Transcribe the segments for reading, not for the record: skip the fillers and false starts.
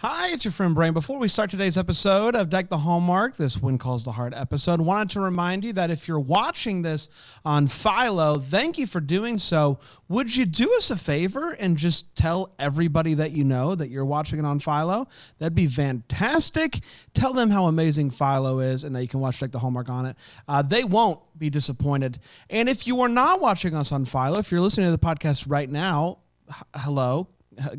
Hi, it's your friend Brain. Before we start today's episode of Deck the Hallmark, this When Calls the Heart episode, wanted to remind you that if you're watching this on Philo, thank you for doing so. Would you do us a favor and just tell everybody that you know that you're watching it on Philo? That'd be fantastic. Tell them how amazing Philo is and that you can watch Deck the Hallmark on it. They won't be disappointed. And if you are not watching us on Philo, if you're listening to the podcast right now, hello.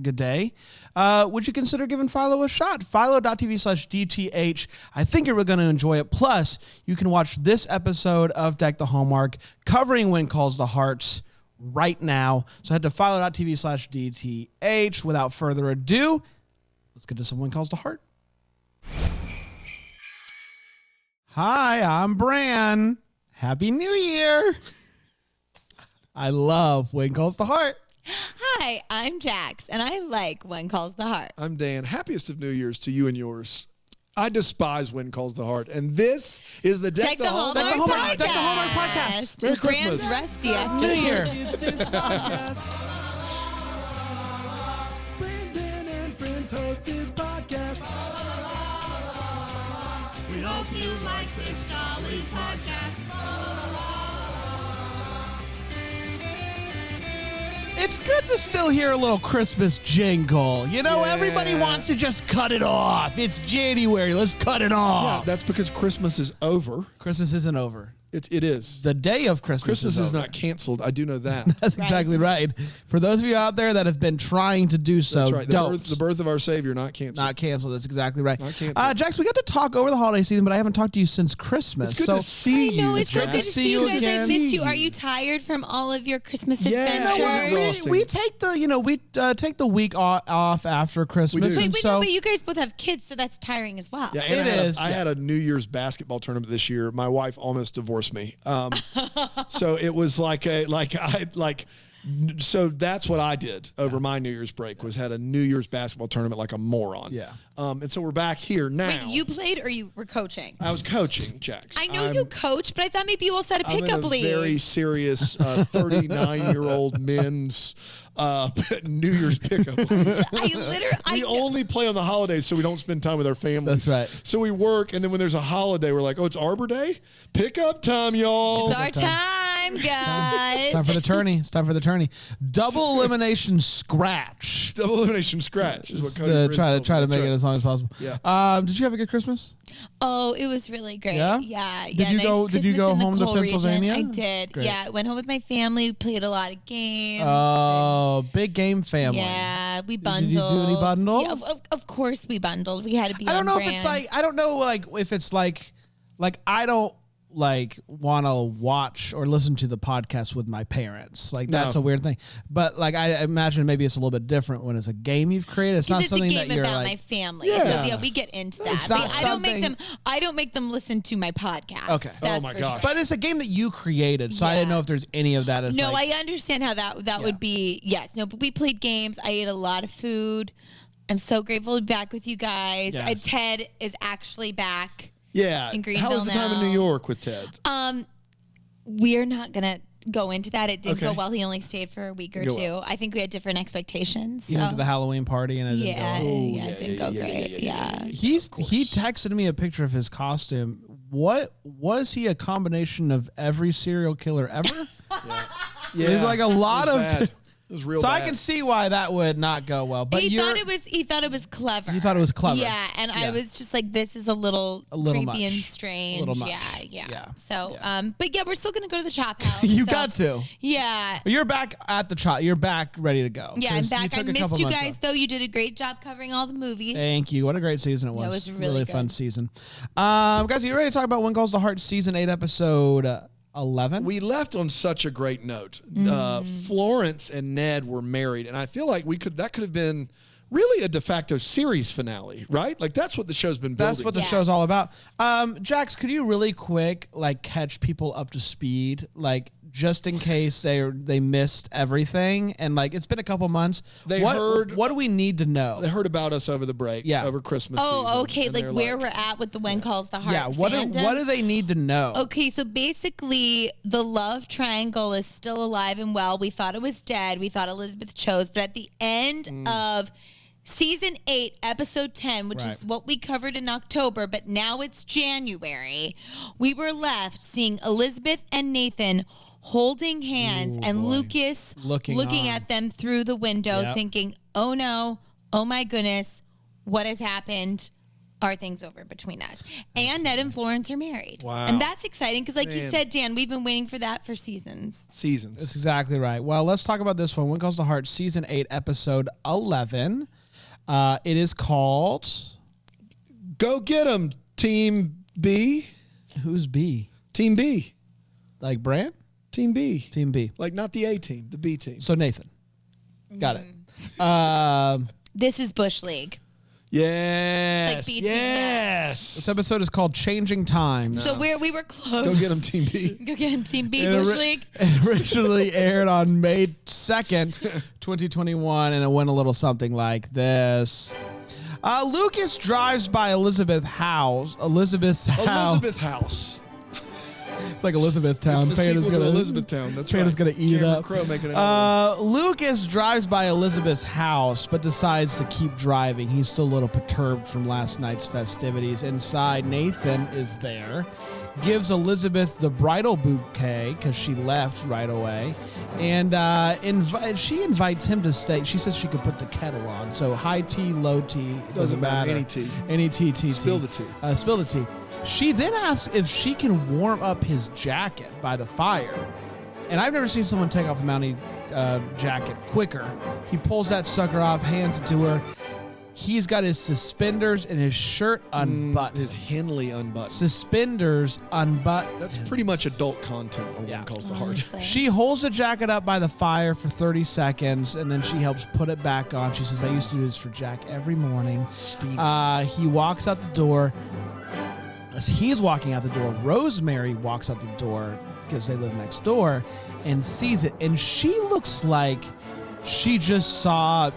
Good day. Would you consider giving Philo a shot? Philo.tv/DTH. I think you're really going to enjoy it. Plus, you can watch this episode of Deck the Hallmark covering When Calls the Hearts right now. So head to Philo.tv/DTH. Without further ado, let's get to some When Calls the Heart. Hi, I'm Bran. Happy New Year. I love When Calls the Heart. Hi, I'm Jax, and I like When Calls the Heart. I'm Dan. Happiest of New Year's to you and yours. I despise When Calls the Heart, and this is the Deck the Hallmark Podcast. Merry Brand's Christmas. rusty after New Year. Brandon and friends host this podcast. We hope you like this jolly podcast. It's good to still hear a little Christmas jingle. You know, everybody wants to just cut it off. It's January. Let's cut it Yeah, off. that's because Christmas is over. Christmas isn't over. It is. The day of Christmas Christmas is over. not canceled. I do know that. That's exactly right. For those of you out there that have been trying to do so, That's right. don't. The birth of our Savior, not canceled. Not canceled. That's exactly right. Not canceled. Jax, we got to talk over the holiday season, but I haven't talked to you since Christmas. It's good to see you. I know, it's so Jax. good to see you guys. I again. missed you. Are you tired from all of your Christmas Yeah. adventures? You know what? we take the take the week off after Christmas. do. and Wait, so but you guys both have kids, so that's tiring as well. Yeah, and It is, I had a New Year's basketball tournament this year. My wife almost divorced me. So it was so that's what I did over my New Year's break was had a New Year's basketball tournament like a moron. Yeah. And so we're back here now. Wait, you played or you were coaching? I was coaching, Jax. I know you coach, but I thought maybe you all had a I'm pickup in a league. very serious 39-year-old men's New Year's pickup league. We only play on the holidays so we don't spend time with our families. That's right. So we work, and then when there's a holiday, we're like, oh, it's Arbor Day? Pickup time, y'all. It's our time, guys. It's time for the tourney. It's time for the tourney. Double elimination scratch. Double elimination scratch is what Just, Cody Prince try told to me. make it as long as possible. Yeah. Did you have a good Christmas? Oh, it was really great. Yeah? Yeah. Did you go- did you Christmas go in the home to coal region. Pennsylvania? I did. Great. Yeah. I went home with my family. We played a lot of games. Oh, big game family. Yeah, we bundled. Did you do any bundle? Yeah, of course we bundled. We had to be I don't on know brand. if it's like I don't know if it's like I don't want to watch or listen to the podcast with my parents. That's a weird thing. But I imagine maybe it's a little bit different when it's a game you've created. It's not it's something a game that you're about like my family. Yeah. So, yeah, we get into that. It's not But I don't make them listen to my podcast. Okay. That's Oh my for gosh. Sure. But it's a game that you created, so I didn't Yeah. know if there's any of that. No, I understand how that would be. Yes. No, but we played games. I ate a lot of food. I'm so grateful to be back with you guys. Yes. Ted is actually back. Yeah. In How was the time in Greenville New now. York with Ted? We're not gonna go into that. It did go Okay. well. He only stayed for a week or Go two. well. I think we had different expectations. You went so- to the Halloween party and it didn't yeah, go. it didn't go great. Yeah. He texted me a picture of his costume. What was he a combination of every serial killer ever? Yeah. There's like a lot It was of bad. It was real So bad. I can see why that would not go well. But He thought it was clever. You thought it was clever. Yeah, and Yeah. I was just like, this is a little little creepy much. and strange. A little much. Yeah. Yeah. So, Yeah. but yeah, we're still gonna go to the chop house. You so- got to. Yeah. But you're back at the chop. You're back ready to go. Yeah, I'm 'Cause you back. I took a missed couple you months guys off. though. You did a great job covering all the movies. Thank you. What a great season it was. Yeah, it was really fun good. season. Guys, are you ready to talk about When Calls the Heart season 8 episode 11? We left on such a great note. Mm-hmm. Florence and Ned were married, and I feel like that could have been really a de facto series finale, right? Like that's what the show's been building. That's what the Yeah. show's all about. Jax, could you really quick catch people up to speed, just in case they missed everything, and it's been a couple months. They what, heard- What do we need to know? They heard about us over the break, over Christmas season. Oh, okay. and Like they're where we're at with the When Calls the Heart. Yeah. What do they need to know? Okay, so basically, the love triangle is still alive and well. We thought it was dead. We thought Elizabeth chose, but at the end of Season 8, episode 10, which is what we covered in October, but now it's January. We were left seeing Elizabeth and Nathan holding hands and Lucas looking at them through the window thinking, oh no, oh my goodness, what has happened? Are things over between us? And Ned and Florence are married. Wow. And that's exciting because like you said, Dan, we've been waiting for that for seasons. That's exactly right. Well, let's talk about this one. When Calls the Heart, season 8, episode 11. It is called Go Get 'Em, Team B. Who's B? Team B. Like Brand? Team B. Team B. Like not the A team, the B team. So Nathan. Got it. This is Bush League. Yes. Like B team. Yes. This episode is called Changing Times. So we were close. Go Get 'Em, Team B. Go Get 'Em, Team B, Bush League. It originally aired on May 2nd, 2021, and it went a little something like this. Lucas drives by Elizabeth's house. Elizabeth House. It's like Elizabethtown. It's the sequel to Elizabethtown. That's right. Panda's gonna eat it up. Crowe making another Lucas drives by Elizabeth's house, but decides to keep driving. He's still a little perturbed from last night's festivities. Inside, Nathan is there, gives Elizabeth the bridal bouquet because she left right away, and she invites him to stay. She says she could put the kettle on, so high tea, low tea, it doesn't matter. Any tea. Any tea. Spill the tea. Spill the tea. She then asks if she can warm up his jacket by the fire. And I've never seen someone take off a Mountie jacket quicker. He pulls that sucker off, hands it to her. He's got his suspenders and his shirt unbuttoned. His Henley unbuttoned. Suspenders unbuttoned. That's pretty much adult content on One Calls the Heart. She holds the jacket up by the fire for 30 seconds, and then she helps put it back on. She says, I used to do this for Jack every morning. He walks out the door. As he's walking out the door, Rosemary walks out the door because they live next door and sees it. And she looks like she just saw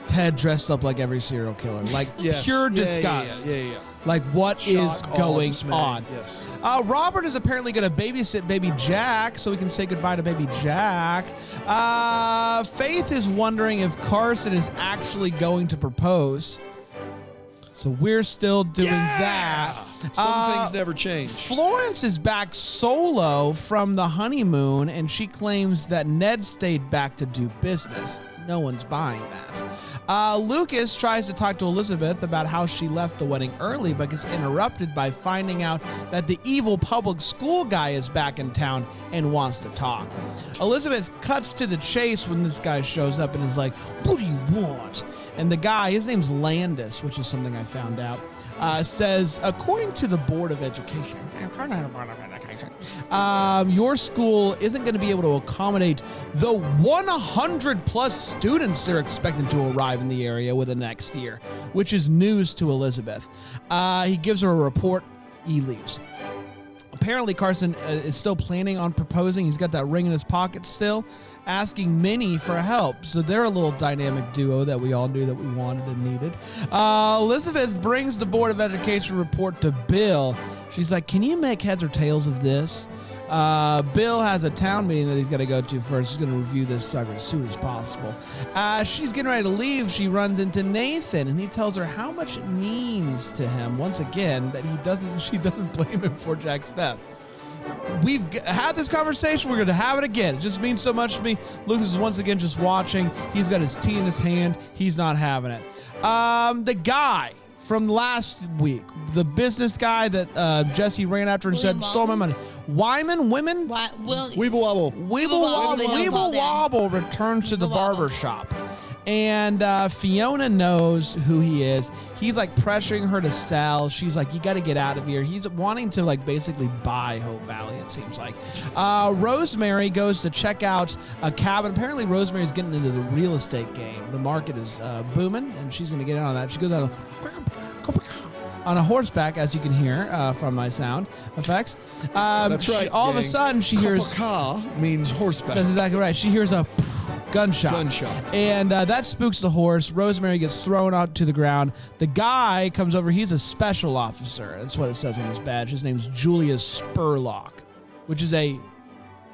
Ted dressed up like every serial killer. Like pure disgust. Yeah. Like what is going on? Yes. Robert is apparently going to babysit baby Jack so we can say goodbye to baby Jack. Faith is wondering if Carson is actually going to propose. So we're still doing that. Some things never change. Florence is back solo from the honeymoon, and she claims that Ned stayed back to do business. No one's buying that. Lucas tries to talk to Elizabeth about how she left the wedding early, but gets interrupted by finding out that the evil public school guy is back in town and wants to talk. Elizabeth cuts to the chase when this guy shows up and is like, what do you want? And the guy, his name's Landis, which is something I found out, says, according to the Board of Education, your school isn't going to be able to accommodate the 100 plus students they're expecting to arrive in the area within the next year, which is news to Elizabeth. He gives her a report. He leaves. Apparently, Carson is still planning on proposing. He's got that ring in his pocket still, asking Minnie for help. So they're a little dynamic duo that we all knew that we wanted and needed. Elizabeth brings the Board of Education report to Bill. She's like, can you make heads or tails of this? Bill has a town meeting that he's got to go to first. He's going to review this sucker as soon as possible. She's getting ready to leave. She runs into Nathan, and he tells her how much it means to him, once again, that she doesn't blame him for Jack's death. We've had this conversation. We're going to have it again. It just means so much to me. Lucas is once again just watching. He's got his tea in his hand. He's not having it. The guy from last week, the business guy that Jesse ran after and said, stole my money. Wyman, women? Weeble Wobble. Weeble Wobble returns to the barber shop. And Fiona knows who he is. He's like pressuring her to sell. She's like, you got to get out of here. He's wanting to like basically buy Hope Valley, it seems like. Rosemary goes to check out a cabin. Apparently Rosemary's getting into the real estate game. The market is booming, and she's going to get in on that. She goes out on a horseback, as you can hear from my sound effects. That's right. All of a sudden, she hears... Ka means horseback. That's exactly right. She hears a gunshot. And that spooks the horse. Rosemary gets thrown out to the ground. The guy comes over. He's a special officer. That's what it says on his badge. His name's Julius Spurlock, which is a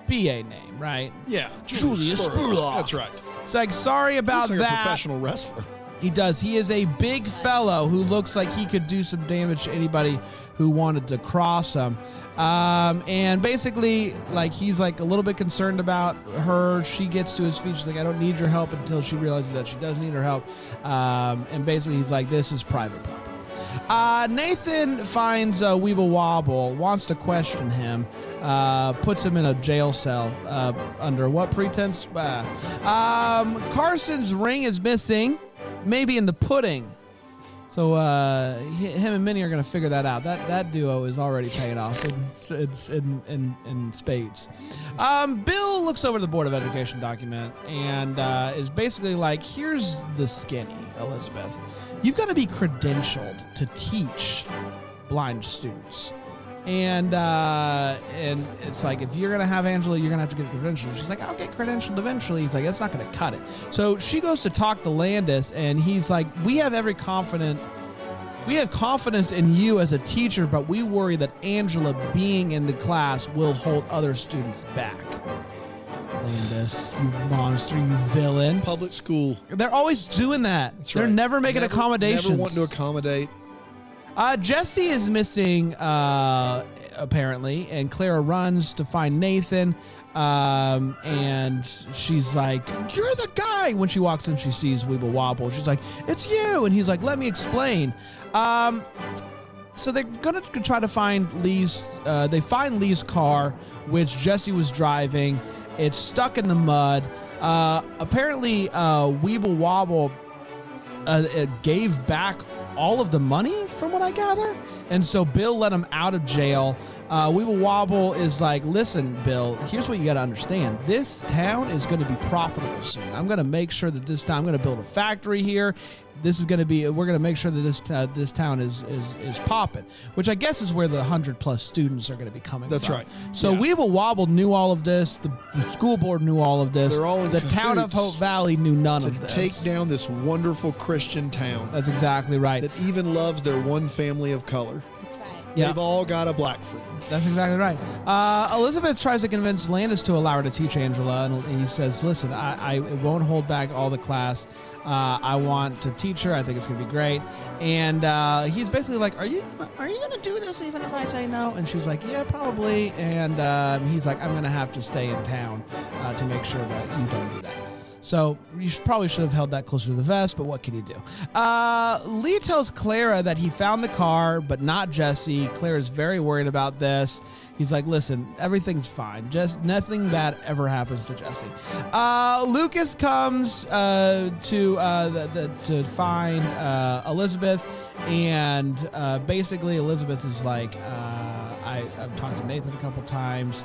BA name, right? Yeah. Julius Spurlock. That's right. It's like, sorry about Looks like that. a professional wrestler. He does. He is a big fellow who looks like he could do some damage to anybody who wanted to cross him. And basically, like, he's like a little bit concerned about her. She gets to his feet. She's like, I don't need your help, until she realizes that she does need her help. And basically, he's like, this is private property. Nathan finds Weeble Wobble, wants to question him, puts him in a jail cell under what pretense? Carson's ring is missing, maybe in the pudding. So him and Minnie are going to figure that out. That duo is already paying off in spades. Bill looks over the Board of Education document and is basically like, here's the skinny, Elizabeth. You've got to be credentialed to teach blind students. And it's like, if you're going to have Angela, you're going to have to get credentialed. She's like, I'll get credentialed eventually. He's like, that's not going to cut it. So she goes to talk to Landis, and he's like, we have confidence in you as a teacher, but we worry that Angela being in the class will hold other students back. Landis, you monster, you villain. Public school. They're always doing that. That's They're right. never making accommodations. Never wanting to accommodate. Jesse is missing, apparently, and Clara runs to find Nathan, and she's like, you're the guy! When she walks in, she sees Weeble Wobble. She's like, it's you! And he's like, let me explain. So they're going to try to find Lee's, they find Lee's car, which Jesse was driving. It's stuck in the mud. Apparently, Weeble Wobble gave back all of the money, from what I gather, and so Bill let him out of jail. Weeble Wobble is like, listen, Bill, here's what you got to understand. This town is going to be profitable soon. I'm going to make sure that this town, I'm going to build a factory here. This is going to be, we're going to make sure that this town is popping, which I guess is where the 100+ students are going to be coming That's from. right. So Yeah. Weeble Wobble knew all of this. The school board knew all of this. They're all in the town of cahoots Hope Valley knew none of to this. take down this wonderful Christian town That's exactly right. that even loves their one family of color. That's right. Yeah. They've all got a black friend. That's exactly right. Elizabeth tries to convince Landis to allow her to teach Angela, and he says, listen, I won't hold back all the class. I want to teach her. I think it's going to be great. And he's basically like, are you going to do this even if I say no? And she's like, yeah, probably. And he's like, I'm going to have to stay in town to make sure that you don't do that. So you probably should have held that closer to the vest, but what can you do? Lee tells Clara that he found the car, but not Jesse. Clara's very worried about this. He's like, listen, everything's fine. Just nothing bad ever happens to Jesse. Lucas comes to find Elizabeth, and basically Elizabeth is like, I've talked to Nathan a couple times,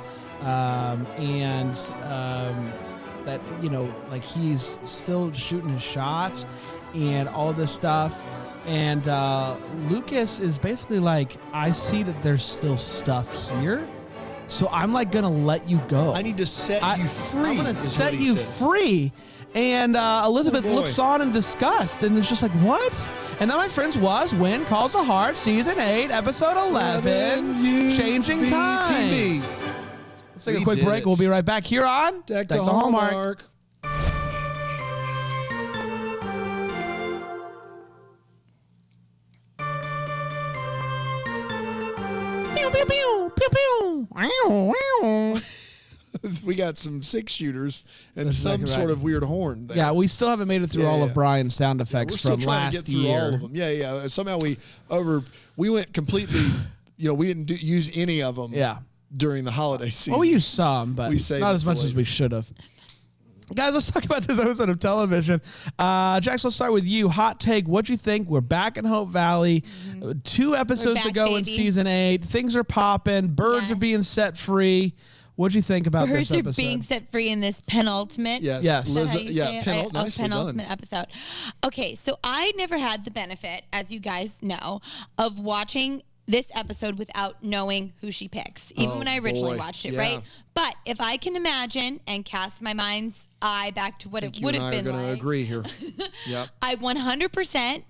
that, you know, like, he's still shooting his shots and all this stuff. And Lucas is basically like, I see that there's still stuff here, so I'm like gonna let you go. I need to set you free. I'm gonna is set what he you said. free. And Elizabeth Oh, boy. looks on in disgust and is just like, what? And that, my friends, was Win Calls the Heart, Season 8, Episode 11, Changing Times. Let's take a We quick did break. it. We'll be right back here on Deck the Hallmark. Pew, pew, pew, pew, pew. Wow, wow. We got some 6-shooters and That's some exactly sort right. of weird horn there. Yeah, we still haven't made it through Yeah, all yeah. of Brian's sound We're effects still from trying to last get through year. all of them. Yeah. Somehow we went completely, we didn't use any of them Yeah. during the holiday season. Well, we used some, but We saved not it as for much as later. we should have. Guys, let's talk about this episode of television. Jax, let's start with you. Hot take. What'd you think? We're back in Hope Valley. 2 episodes back, to go in baby. season 8. Things are popping. Birds Yes. are being set free. What'd you think about Birds this are episode? being set free in this penultimate. Yes. Yes. Is that how Liz- you yeah, say it? nicely penultimate done. episode. Okay, so I never had the benefit, as you guys know, of watching this episode without knowing who she picks, even Oh, when I originally boy. watched it, Yeah. right? But if I can imagine and cast my mind's eye back to what it You would and have I are been going to like, agree here. Yep. I 100%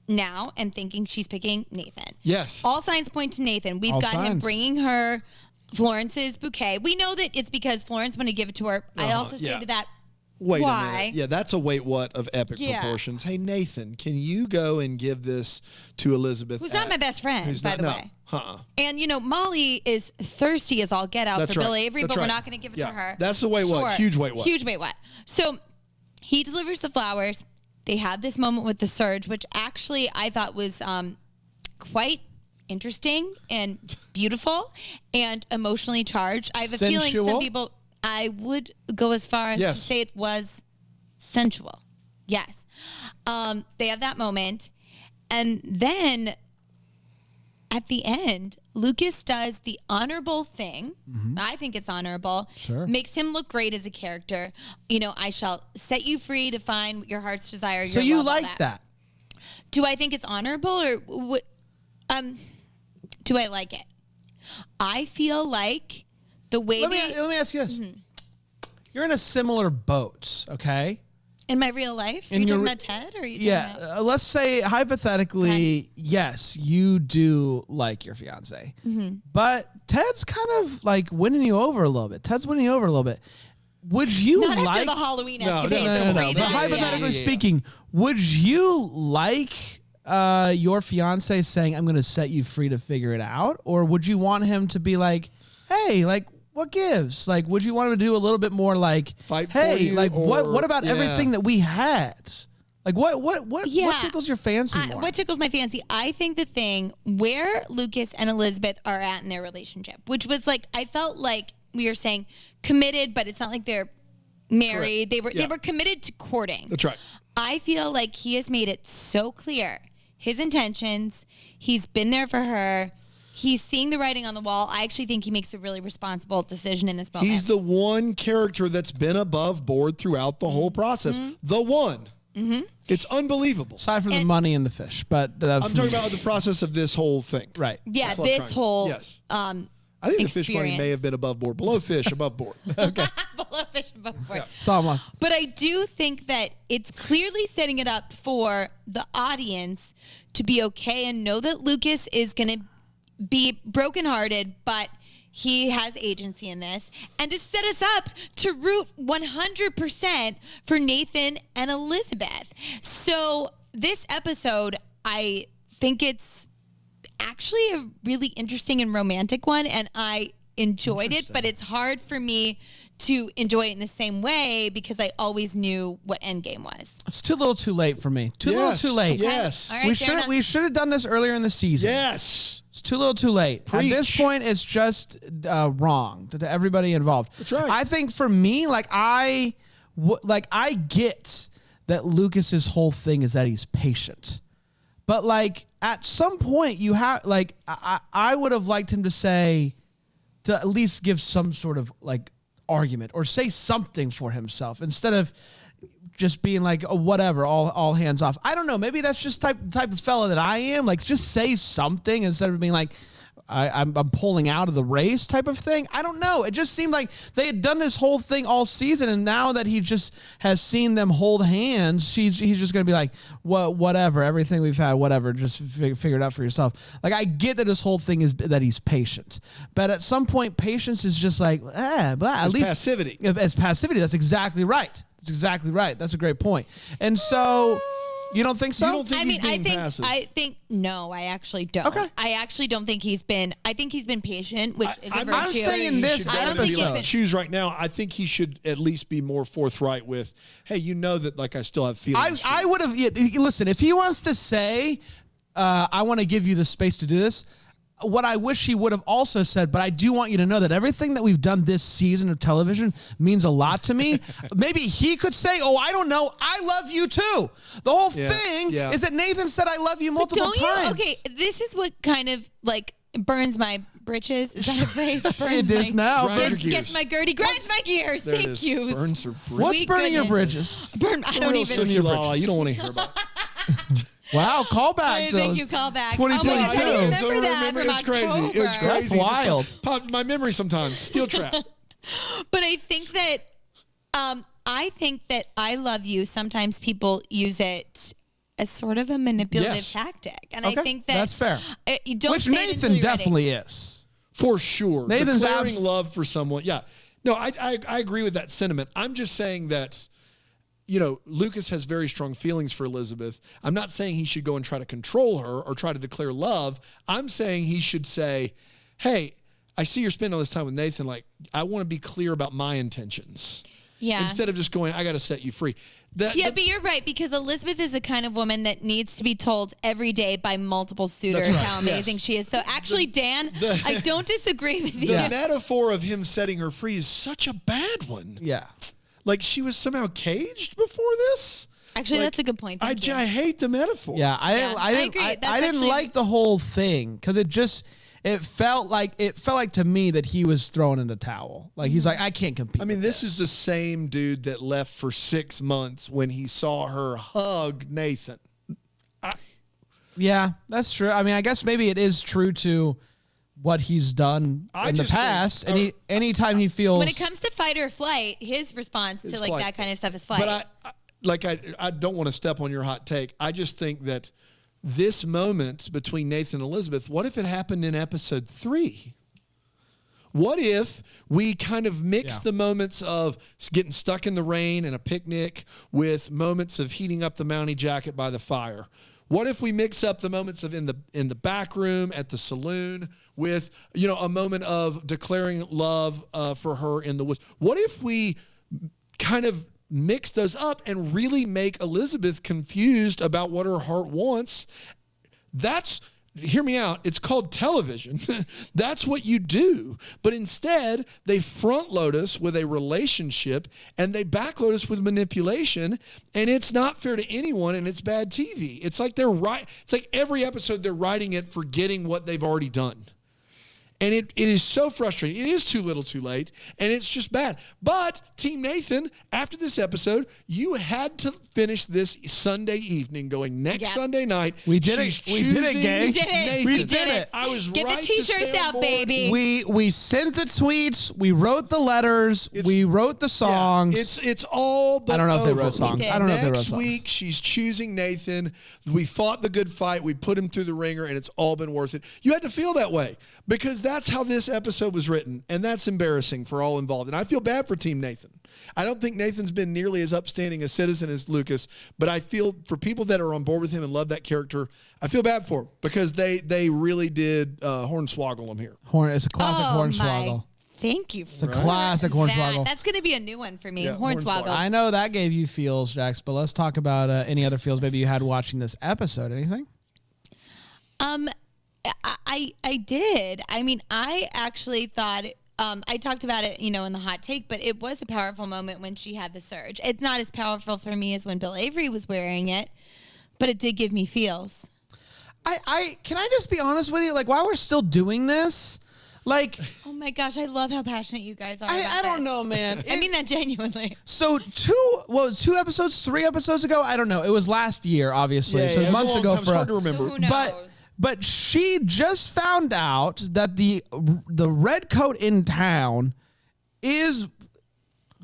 now am thinking she's picking Nathan. Yes. All signs point to Nathan. We've All got him signs. bringing her Florence's bouquet. We know that it's because Florence wanted to give it to her. I also say yeah. to that, Wait Why? a minute. Yeah, that's a wait what of epic Yeah. proportions. Hey, Nathan, can you go and give this to Elizabeth? Who's not my best friend, by the way. And, Molly is thirsty as all get out That's for right. Billy Avery, That's but we're right. not going to give it Yeah. to her. That's the wait what. Huge wait what. Huge wait what. So he delivers the flowers. They have this moment with the surge, which actually I thought was quite interesting and beautiful and emotionally charged. I have a feeling some people, I would go as far as to say it was sensual. Yes. They have that moment. And then at the end, Lucas does the honorable thing. I think it's honorable. Sure. Makes him look great as a character. I shall set you free to find your heart's desire. So you like that? Do I think it's honorable or what? Do I like it? I feel like the way let me ask you this. You're in a similar boat, okay? In my real life? Are you talking about Ted? Or are you talking about... let's say hypothetically, yes, you do like your fiance. But Ted's kind of like winning you over a little bit. Would you Not like... after the Halloween escapade. No. But hypothetically speaking, would you like your fiance saying, I'm going to set you free to figure it out? Or would you want him to be like, hey, like, what gives? Like, would you want him to do a little bit more like, fight hey, for you, like, or, what about everything that we had? Like, what tickles your fancy more? What tickles my fancy? I think the thing where Lucas and Elizabeth are at in their relationship, which was like, I felt like we were saying committed, but it's not like they're married. They were committed to courting. That's right. I feel like he has made it so clear his intentions. He's been there for her. He's seeing the writing on the wall. I actually think he makes a really responsible decision in this moment. He's the one character that's been above board throughout the whole process. The one. It's unbelievable. Aside from the money and the fish, but I'm talking about the process of this whole thing. Right. Yeah, this whole I think the fish money may have been above board. Below fish, above board. Okay. Below fish, above board. Someone. But I do think that it's clearly setting it up for the audience to be okay and know that Lucas is going to be brokenhearted, but he has agency in this, and to set us up to root 100% for Nathan and Elizabeth. So this episode, I think it's actually a really interesting and romantic one, and I enjoyed it, but it's hard for me to enjoy it in the same way because I always knew what Endgame was. It's too little too late for me. Too little too late. Yes. All right, we should have done this earlier in the season. Yes. It's too little too late. Preach. At this point, it's just wrong to everybody involved. That's right. I think for me, I get that Lucas's whole thing is that he's patient. But at some point you have I would have liked him to say, to at least give some sort of argument or say something for himself instead of just being like, oh, whatever, all hands off. I don't know. Maybe that's just type of fella that I am. Just say something instead of being like, I'm pulling out of the race type of thing. I don't know. It just seemed like they had done this whole thing all season, and now that he just has seen them hold hands, he's just going to be like, whatever, everything we've had, whatever, just figure it out for yourself. I get that this whole thing is that he's patient, but at some point, patience is just at least passivity. As passivity, that's exactly right. That's exactly right. That's a great point. And so... You don't think so? You don't think he's being passive? No, I actually don't. Okay. I actually don't think I think he's been patient, which is a virtue. I'm saying this episode. Choose right now. I think he should at least be more forthright with, hey, that I still have feelings. I would have, listen, if he wants to say, I want to give you the space to do this, what I wish he would have also said, but I do want you to know that everything that we've done this season of television means a lot to me. Maybe he could say, oh, I don't know, I love you too. The whole thing is that Nathan said I love you multiple times. Okay, this is what kind of burns my britches. Is that a phrase? It is now. Gets my grinds my gears. Thank you. Burns her bridges. What's burning your bridges? I don't even. You don't want to hear about it. Wow, callback. Thank you, callback. 2022. Oh my God, I remember that from it's crazy. October. It's crazy. That's wild. Pops my memory sometimes. Steel trap. But I think that I love you. Sometimes people use it as sort of a manipulative tactic, and I think that's fair. You don't. Which Nathan definitely is. For sure. Nathan's declaring love for someone. Yeah. No, I agree with that sentiment. I'm just saying that Lucas has very strong feelings for Elizabeth. I'm not saying he should go and try to control her or try to declare love. I'm saying he should say, hey, I see you're spending all this time with Nathan. Like, I want to be clear about my intentions. Yeah. Instead of just going, I got to set you free. But you're right, because Elizabeth is the kind of woman that needs to be told every day by multiple suitors how amazing she is. So actually, Dan, I don't disagree with you. The metaphor of him setting her free is such a bad one. Yeah. Like she was somehow caged before this. Actually, that's a good point. I hate the metaphor. Yeah, I agree. I didn't like the whole thing because it felt like to me that he was throwing in the towel. Like he's like, I can't compete. I mean, this is the same dude that left for 6 months when he saw her hug Nathan. Yeah, that's true. I mean, I guess maybe it is true to what he's done in the past. And anytime he feels, when it comes to fight or flight, his response to like that kind of stuff is flight. But I don't want to step on your hot take. I just think that this moment between Nathan and Elizabeth, what if it happened in episode 3? What if we kind of mix the moments of getting stuck in the rain and a picnic with moments of heating up the Mountie jacket by the fire? What if we mix up the moments of in the back room at the saloon with, a moment of declaring love for her in the woods? What if we kind of mix those up and really make Elizabeth confused about what her heart wants? Hear me out. It's called television. That's what you do. But instead, they front load us with a relationship and they back load us with manipulation. And it's not fair to anyone and it's bad TV. It's like it's like every episode they're writing it forgetting what they've already done. And it is so frustrating. It is too little too late, and it's just bad. But, Team Nathan, after this episode, you had to finish this Sunday evening going next Sunday night. We did it. We did it, gang. We did it. I was Get right the T-shirts to out, board. baby. We sent the tweets. We wrote the letters. We wrote the songs. It's all but I don't know over. if they wrote songs. I don't know if they wrote songs. Next week, she's choosing Nathan. We fought the good fight. We put him through the ringer, and it's all been worth it. You had to feel that way because that's how this episode was written, and that's embarrassing for all involved. And I feel bad for Team Nathan. I don't think Nathan's been nearly as upstanding a citizen as Lucas, but I feel for people that are on board with him and love that character, I feel bad for him because they really did hornswoggle him here. It's a classic hornswoggle. Thank you. It's a classic hornswoggle. That's going to be a new one for me. Yeah, hornswoggle. I know that gave you feels, Jax, but let's talk about any other feels maybe you had watching this episode. Anything? I did. I mean, I actually thought I talked about it, in the hot take, but it was a powerful moment when she had the surge. It's not as powerful for me as when Bill Avery was wearing it, but it did give me feels. Can I just be honest with you? Like, while we're still doing this, like, oh my gosh, I love how passionate you guys are. I don't know, man. I mean that genuinely. So 3 episodes ago, I don't know. It was last year, obviously. So months ago It's hard to remember. Who knows? But she just found out that the red coat in town is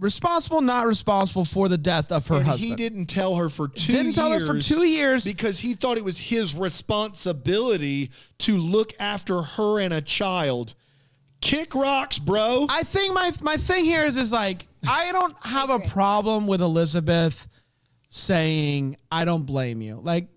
not responsible for the death of her husband. He didn't tell her for 2 years. Didn't tell her for 2 years. Because he thought it was his responsibility to look after her and a child. Kick rocks, bro. I think my thing here is like, I don't have a problem with Elizabeth saying, I don't blame you. Like,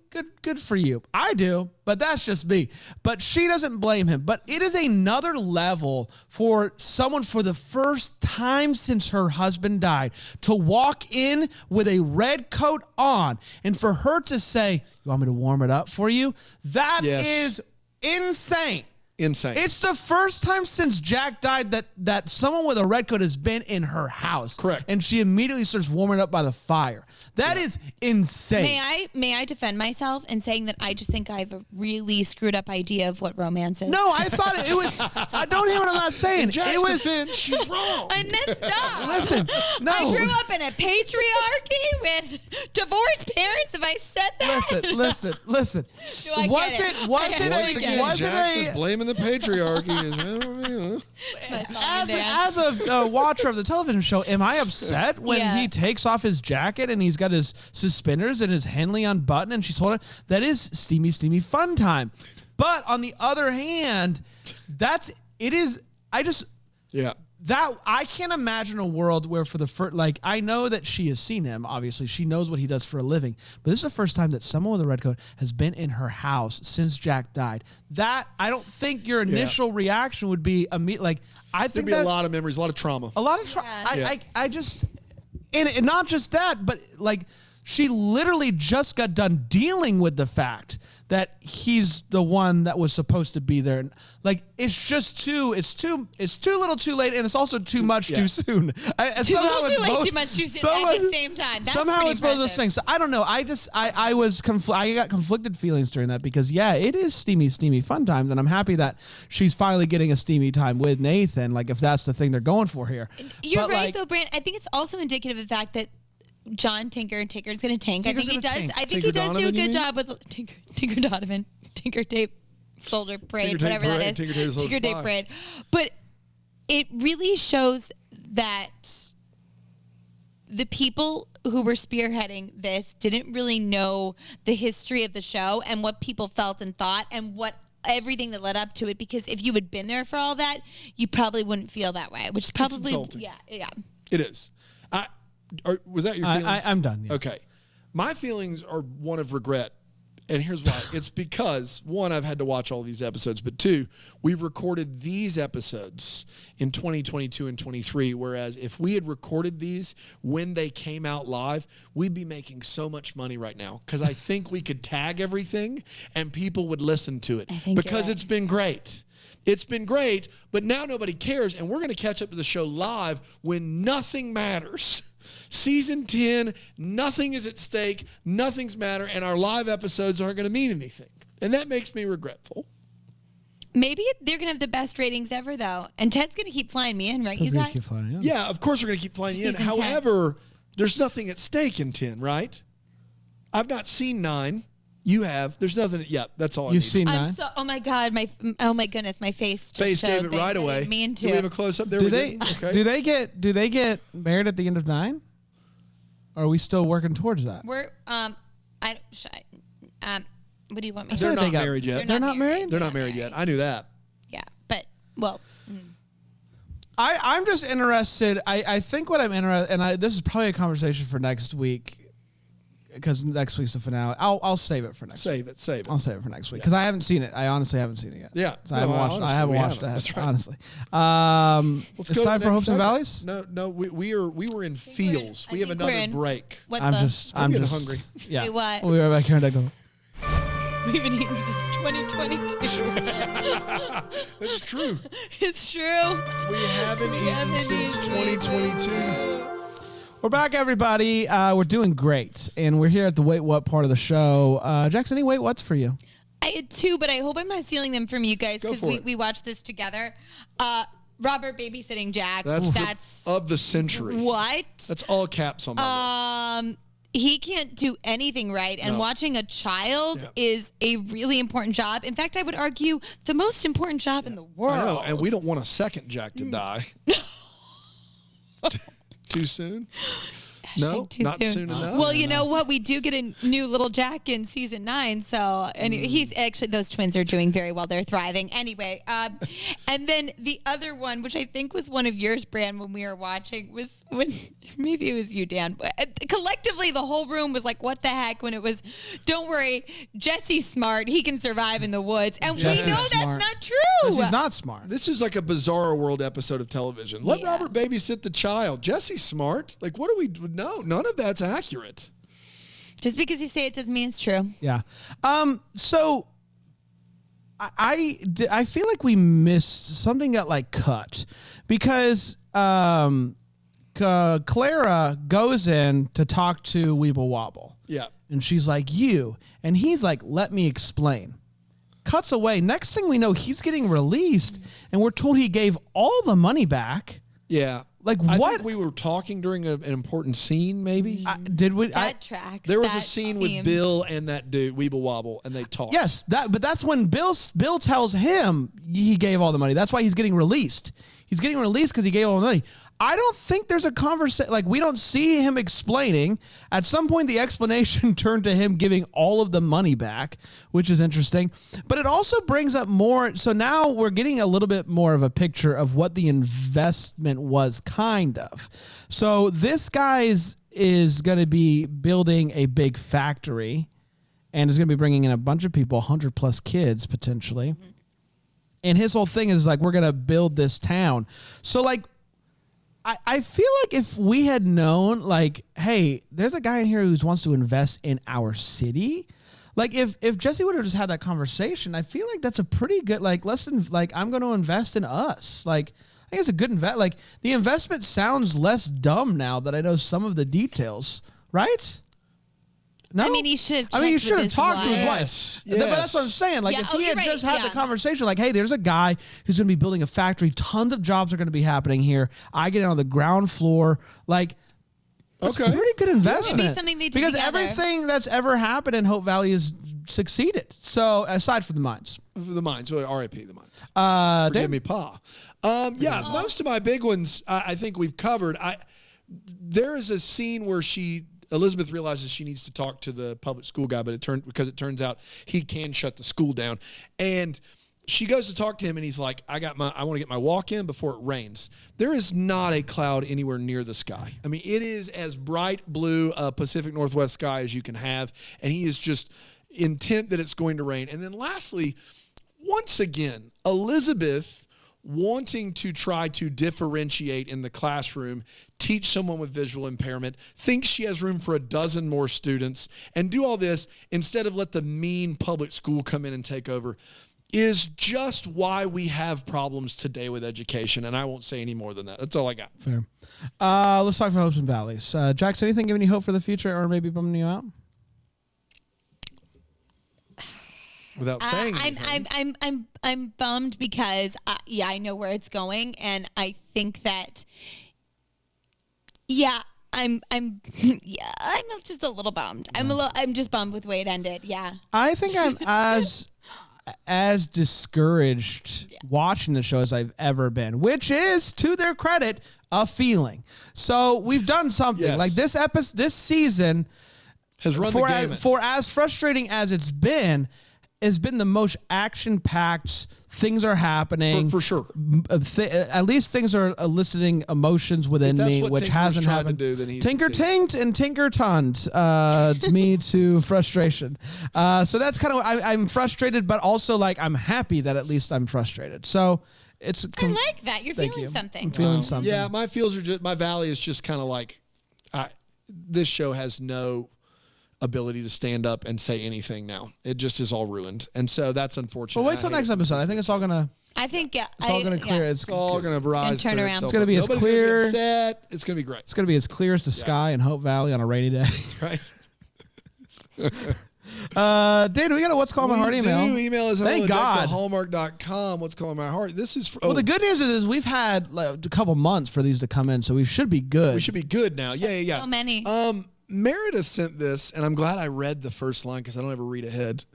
good for you. I do, but that's just me. But she doesn't blame him. But it is another level for someone for the first time since her husband died to walk in with a red coat on and for her to say, you want me to warm it up for you? That is insane. Insane. It's the first time since Jack died that someone with a red coat has been in her house. Correct. And she immediately starts warming up by the fire. That is insane. May I defend myself in saying that I just think I have a really screwed up idea of what romance is? No, I thought it was. I don't hear what I'm not saying. Jack's it was. defense, she's wrong. I messed up. Listen, no. I grew up in a patriarchy with divorced parents. Have I said that? Listen. Do I get it? Once again, Jax is blaming the patriarchy. As a watcher of the television show, am I upset when he takes off his jacket and he's got his suspenders and his Henley unbuttoned and she's holding? That is steamy fun time. But on the other hand, that I can't imagine a world where for the first, like, I know that she has seen him. Obviously, she knows what he does for a living. But this is the first time that someone with a red coat has been in her house since Jack died. That I don't think your initial reaction would be like. I think there'd be a lot of memories, a lot of trauma. A lot of trauma. I just, and not just that, but like she literally just got done dealing with the fact that he's the one that was supposed to be there. Like it's too little too late, and it's also too much too soon. Too little too late, too much too soon at the same time. That's somehow it's both of those things. So I don't know. I got conflicted feelings during that because it is steamy fun times, and I'm happy that she's finally getting a steamy time with Nathan. Like if that's the thing they're going for here. You're right though, Brant. I think it's also indicative of the fact that John Tinker's going to tank. I think he does. I think he does do a good job with Tinker Donovan, Tinker Tape Soldier Parade, whatever that is. Tinker Tape Parade. But it really shows that the people who were spearheading this didn't really know the history of the show and what people felt and thought and what everything that led up to it. Because if you had been there for all that, you probably wouldn't feel that way. Which is probably yeah. It is. Was that your feelings? I'm done. Yes. Okay. My feelings are one of regret. And here's why. It's because, one, I've had to watch all these episodes, but two, we recorded these episodes in 2022 and 23, whereas if we had recorded these when they came out live, we'd be making so much money right now because I think we could tag everything and people would listen to it because it's been great. It's been great, but now nobody cares, and we're going to catch up to the show live when nothing matters. Season 10, nothing is at stake, nothing's matter, and our live episodes aren't going to mean anything. And that makes me regretful. Maybe they're going to have the best ratings ever, though. And Ted's going to keep flying me in, right, you guys? Keep flying in. Yeah, of course we're going to keep flying in. However, there's nothing at stake in 10, right? I've not seen 9. You have. There's nothing. Yeah, that's all. You've seen 9. Oh my God! Oh my goodness! My face. Face gave it right away. Do we have a close up there? Do they get married at the end of 9? Or are we still working towards that? What do you want me to? They're not married yet. They're not married. They're not married yet. I knew that. Yeah, but well. I'm just interested. I think what I'm interested, and this is probably a conversation for next week. Because next week's the finale. I'll save it for next week. Save it. I'll save it for next week. Because I haven't seen it. I honestly haven't seen it yet. Yeah. So I haven't watched it. That's right. Honestly. It's time for Hopes and Valleys? No, we were in feels. We have another break. I'm just hungry. Yeah. Wait, what? We'll be right back here in a second. We've been eating since 2022. That's true. It's true. We haven't eaten since 2022. We're back, everybody. We're doing great, and we're here at the Wait What part of the show. Jackson, any Wait What's for you? I had 2, but I hope I'm not stealing them from you guys because we watched this together. Robert babysitting Jack. That's of the century. What? That's all caps on my list. He can't do anything right, and watching a child is a really important job. In fact, I would argue the most important job in the world. I know, and we don't want a second Jack to die. Too soon? No, not soon enough. Well, you know what? We do get a new little Jack in season 9. So anyway, he's actually, those twins are doing very well. They're thriving. Anyway, and then the other one, which I think was one of yours, Bran, when we were watching, was when maybe it was you, Dan. Collectively, the whole room was like, "What the heck?" When it was, "Don't worry, Jesse's smart. He can survive in the woods," and Jesse's we know smart. that's not true. Jesse's not smart. This is like a bizarre world episode of television. Let Robert babysit the child. Jesse's smart. Like, what do we do? No, none of that's accurate. Just because you say it doesn't mean it's true. Yeah. So I feel like we missed something got like cut because Clara goes in to talk to Weeble Wobble. Yeah. And she's like, "You." And he's like, "Let me explain." Cuts away. Next thing we know, he's getting released, and we're told he gave all the money back. Yeah. Like, I what? think we were talking during an important scene, maybe. Did we? That tracks. There was a scene with Bill and that dude, Weeble Wobble, and they talked. Yes, but that's when Bill tells him he gave all the money. That's why he's getting released. He's getting released because he gave all the money. I don't think there's a conversation. Like, we don't see him explaining. At some point, the explanation turned to him giving all of the money back, which is interesting. But it also brings up more. So now we're getting a little bit more of a picture of what the investment was, kind of. So this guy is going to be building a big factory and is going to be bringing in a bunch of people, 100 plus kids potentially. Mm-hmm. And his whole thing is like, we're going to build this town. So like, I feel like if we had known, like, hey, there's a guy in here who wants to invest in our city. Like, if Jesse would have just had that conversation, I feel like that's a pretty good, like, lesson. Like, I'm going to invest in us. Like, I think it's a good invest. Like, the investment sounds less dumb now that I know some of the details, right? No? I mean, he should have he should have talked to his wife. Yes. But that's what I'm saying. Like, if he had just had the conversation, like, hey, there's a guy who's going to be building a factory. Tons of jobs are going to be happening here. I get on the ground floor. Like, that's a pretty good investment. It should be something they do because together. everything that's ever happened in Hope Valley has succeeded. So, aside from the mines. The mines. Well, R.I.P. the mines. Forgive me, Pa. Most of my big ones I think we've covered. There is a scene where Elizabeth realizes she needs to talk to the public school guy, but because it turns out he can shut the school down. And she goes to talk to him, and he's like, I want to get my walk in before it rains. There is not a cloud anywhere near the sky. I mean, it is as bright blue Pacific Northwest sky as you can have, and he is just intent that it's going to rain. And then lastly, once again, Elizabeth wanting to try to differentiate in the classroom, teach someone with visual impairment, thinks she has room for a dozen more students, and do all this instead of let the mean public school come in and take over, is just why we have problems today with education. And I won't say any more than that. That's all I got. Fair. Let's talk about hopes and valleys. Jax, anything giving you hope for the future or maybe bumming you out? Without saying anything. I'm bummed because I know where it's going, and I think that I'm just a little bummed. I'm just bummed with the way it ended. Yeah. I think I'm as discouraged watching the show as I've ever been, which is, to their credit, a feeling. So we've done something. Yes. Like this season has run the gamut. For as frustrating as it's been the most action-packed. Things are happening. For sure. At least things are eliciting emotions within me, which hasn't happened. Tinker tinked and tinker tonned me to frustration. So that's kind of what I'm frustrated, but also like I'm happy that at least I'm frustrated. So it's. I like that. You're feeling something. I'm feeling something. Yeah, my valley is just kind of like, this show has no ability to stand up and say anything now. It just is all ruined. And so that's unfortunate. Well, wait till next episode. I think it's all going to... I think, it's all going to clear. Yeah. It's all going to rise. And turn around. It's going to be as clear. It's going to be great. It's going to be as clear as the sky in Hope Valley on a rainy day. Right. Dana, we got a What's Calling My Heart email. Email is Thank God. Hallmark.com. What's Calling My Heart. This is... Well, the good news is we've had like, a couple months for these to come in, so we should be good. We should be good now. Yeah. So many. Meredith sent this, and I'm glad I read the first line because I don't ever read ahead.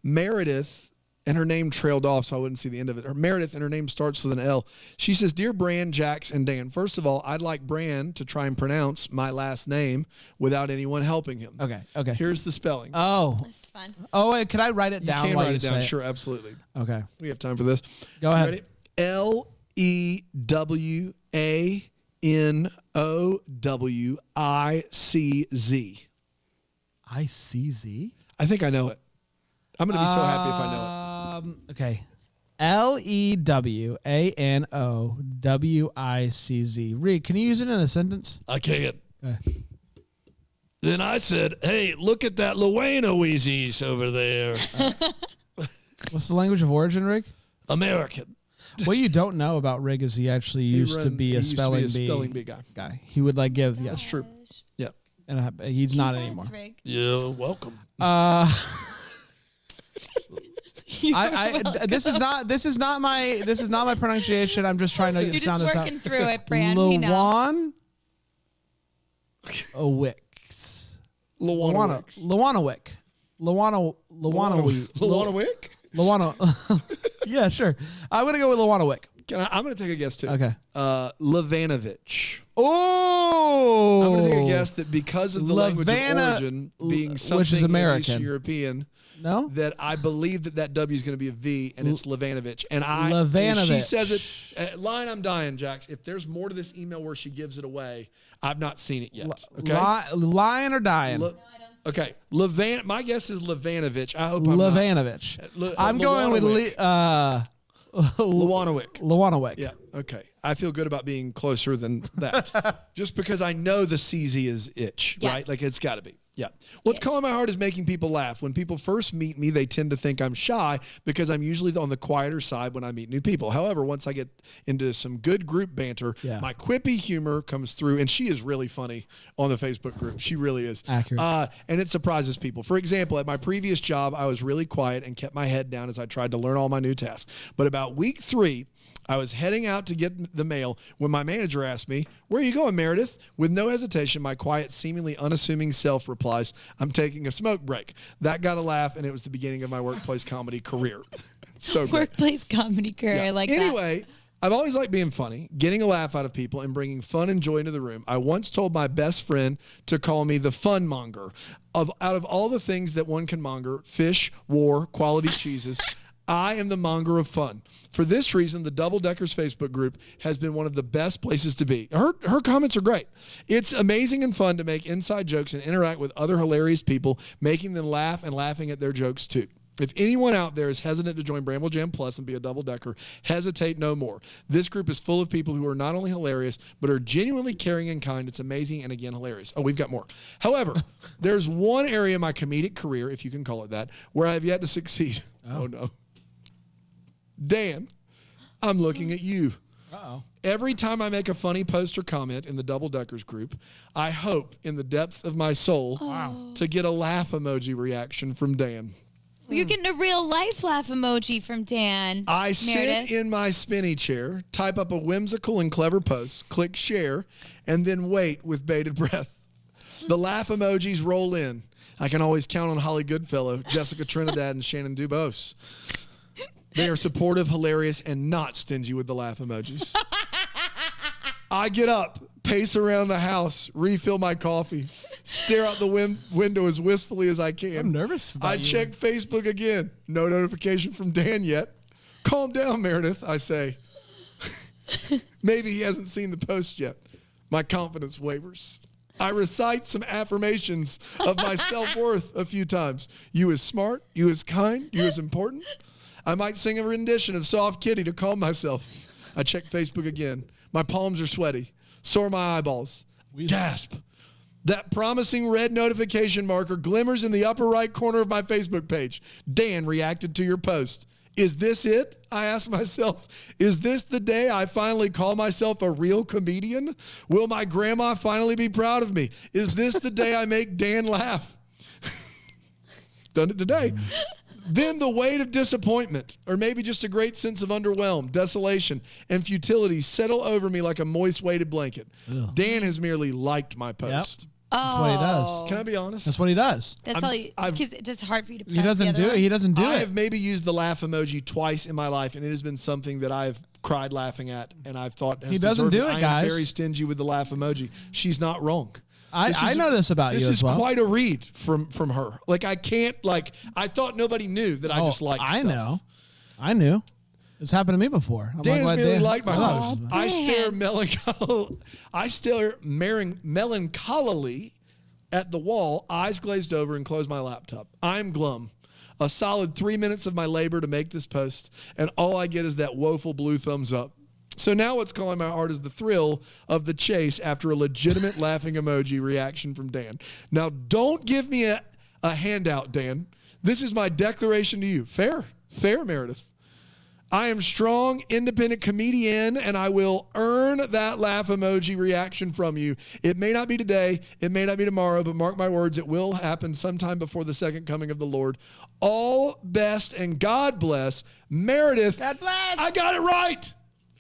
Meredith, and her name trailed off, so I wouldn't see the end of it. Meredith, and her name starts with an L. She says, Dear Bran, Jax, and Dan, first of all, I'd like Bran to try and pronounce my last name without anyone helping him. Okay. Here's the spelling. Oh. This is fun. Oh, wait, can I write it down? You can while write you it down. say Sure, absolutely. Okay. We have time for this. Go ahead. Ready? LEWANOWICZ. ICZ? I think I know it. I'm going to be so happy if I know it. Okay. LEWANOWICZ. Reed, can you use it in a sentence? I can't. Okay. Then I said, hey, look at that Luano-Weezies over there. What's the language of origin, Rick? American. What you don't know about Rig is he actually used to be a spelling bee guy. He would like give. That's true. Yeah. And he's not anymore. You're welcome. This is not my pronunciation. I'm just trying to You're sound just this out. working through it, Brad. Luanowick. Luanowick? Luano. Yeah, sure. I'm gonna go with Luanowick. I'm going to take a guess too. Okay. Lavanovich. Oh. I'm going to take a guess that because of the language of origin being something which is American. Eastern European, No? that I believe that W is going to be a V, and it's Lavanovich. And Lavanovich. she says it. Line, I'm dying, Jax. If there's more to this email where she gives it away, I've not seen it yet. Okay. Lying or dying? Okay. My guess is Lavanovich. I hope Lavanovich. I'm going with Lawanowick. Lawanowick. Yeah. Okay. I feel good about being closer than that. Just because I know the CZ is itch, Yes. right? Like it's got to be. Yeah. What's calling my heart is making people laugh. When people first meet me, they tend to think I'm shy because I'm usually on the quieter side when I meet new people. However, once I get into some good group banter, my quippy humor comes through, and she is really funny on the Facebook group. She really is. Accurate. And it surprises people. For example, at my previous job, I was really quiet and kept my head down as I tried to learn all my new tasks. But about week 3, I was heading out to get the mail when my manager asked me, "Where are you going, Meredith?" With no hesitation, my quiet, seemingly unassuming self replies, "I'm taking a smoke break." That got a laugh, and it was the beginning of my workplace comedy career. So great. Workplace comedy career. I like that. Anyway, I've always liked being funny, getting a laugh out of people, and bringing fun and joy into the room. I once told my best friend to call me the fun monger. Out of all the things that one can monger, fish, war, quality cheeses, I am the monger of fun. For this reason, the Double Deckers Facebook group has been one of the best places to be. Her comments are great. It's amazing and fun to make inside jokes and interact with other hilarious people, making them laugh and laughing at their jokes too. If anyone out there is hesitant to join Bramble Jam Plus and be a Double Decker, hesitate no more. This group is full of people who are not only hilarious, but are genuinely caring and kind. It's amazing and, again, hilarious. Oh, we've got more. However, there's one area in my comedic career, if you can call it that, where I have yet to succeed. Oh no. Dan, I'm looking at you. Uh-oh. Every time I make a funny post or comment in the Double Deckers group, I hope in the depths of my soul to get a laugh emoji reaction from Dan. Well, you're getting a real life laugh emoji from Dan. I sit Meredith. in my spinny chair, type up a whimsical and clever post, click share, and then wait with bated breath. The laugh emojis roll in. I can always count on Holly Goodfellow, Jessica Trinidad, and Shannon Dubose. They are supportive, hilarious, and not stingy with the laugh emojis. I get up, pace around the house, refill my coffee, stare out the window as wistfully as I can. I'm nervous about you. check Facebook again. No notification from Dan yet. Calm down, Meredith, I say. Maybe he hasn't seen the post yet. My confidence wavers. I recite some affirmations of my self-worth a few times. You is smart. You is kind. You is important. I might sing a rendition of Soft Kitty to calm myself. I check Facebook again. My palms are sweaty. So are my eyeballs. Gasp. That promising red notification marker glimmers in the upper right corner of my Facebook page. Dan reacted to your post. Is this it? I ask myself. Is this the day I finally call myself a real comedian? Will my grandma finally be proud of me? Is this the day I make Dan laugh? Done it today. Then the weight of disappointment, or maybe just a great sense of underwhelm, desolation, and futility settle over me like a moist-weighted blanket. Ugh. Dan has merely liked my post. Yep. That's what he does. Can I be honest? That's what he does. That's all you, because it's just hard for you to press He doesn't do it. He doesn't do I it. have maybe used the laugh emoji twice in my life, and it has been something that I've cried laughing at, and I've thought he doesn't do it, I guys. am very stingy with the laugh emoji. She's not wrong. I know this about you as well. This is quite a read from her. Like, I can't, I thought nobody knew that I just liked stuff. know. I knew. It's happened to me before. Dan has really liked my post. I stare melancholily at the wall, eyes glazed over, and close my laptop. I'm glum. A solid 3 minutes of my labor to make this post, and all I get is that woeful blue thumbs up. So now what's calling my heart is the thrill of the chase after a legitimate laughing emoji reaction from Dan. Now, don't give me a handout, Dan. This is my declaration to you. Fair, Meredith. I am strong, independent comedian, and I will earn that laugh emoji reaction from you. It may not be today, it may not be tomorrow, but mark my words, it will happen sometime before the second coming of the Lord. All best and God bless, Meredith. God bless. I got it right.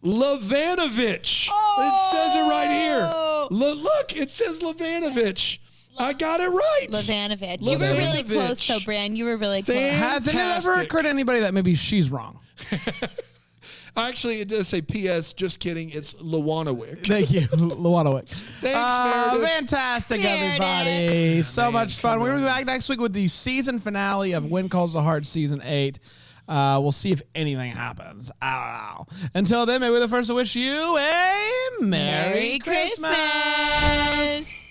Lavanovich. It says it right here. Look, it says Lavanovich. I got it right. Lavanovich. You were really close, though, Bran. You were really close. Hasn't it ever occurred to anybody that maybe she's wrong? Actually, it does say P.S. Just kidding. It's Lewanowick. Thank you, Luanowick. Thanks, Meredith. Fantastic, Meredith. everybody. So Man, much fun. come We're going to be on. back next week with the season finale of When Calls the Heart Season 8. We'll see if anything happens. I don't know. Until then, maybe we're the first to wish you a Merry Christmas. Christmas.